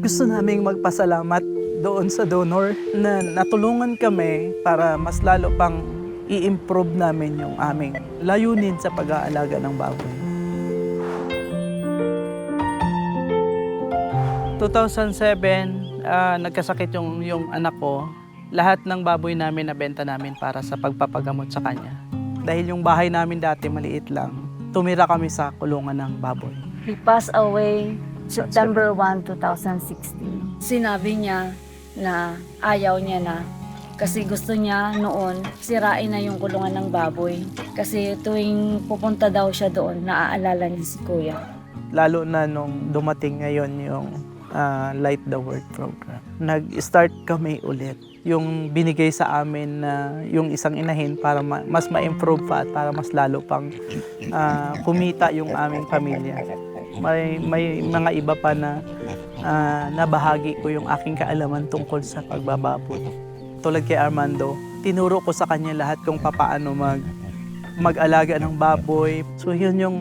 Gusto naming magpasalamat doon sa donor na natulungan kami para mas lalo pang i-improve namin yung aming layunin sa pag-aalaga ng baboy. 2007, nagkasakit yung anak ko. Lahat ng baboy namin nabenta namin para sa pagpapagamot sa kanya. Dahil yung bahay namin dati maliit lang, tumira kami sa kulungan ng baboy. He passed away September 1, 2016. Sinabi niya na ayaw niya na kasi gusto niya noon sirain na yung kulungan ng baboy. Kasi tuwing pupunta daw siya doon, naaalala niya si Kuya. Lalo na nung dumating ngayon yung Light the Word program. Nag-start kami ulit. Yung binigay sa amin na yung isang inahin para mas ma-improve pa at para mas lalo pang kumita yung aming pamilya. May mga iba pa na nabahagi ko yung aking kaalaman tungkol sa pagbababoy. Tulad kay Armando, tinuro ko sa kanya lahat kung papaano mag-alaga ng baboy. So yun yung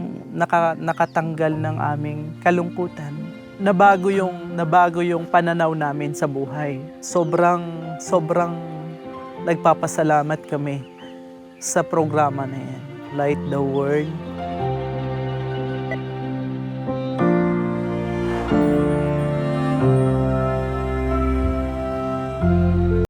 nakatanggal ng aming kalungkutan. Nabago yung pananaw namin sa buhay. Sobrang nagpapasalamat kami sa programa na yan. Light the Word.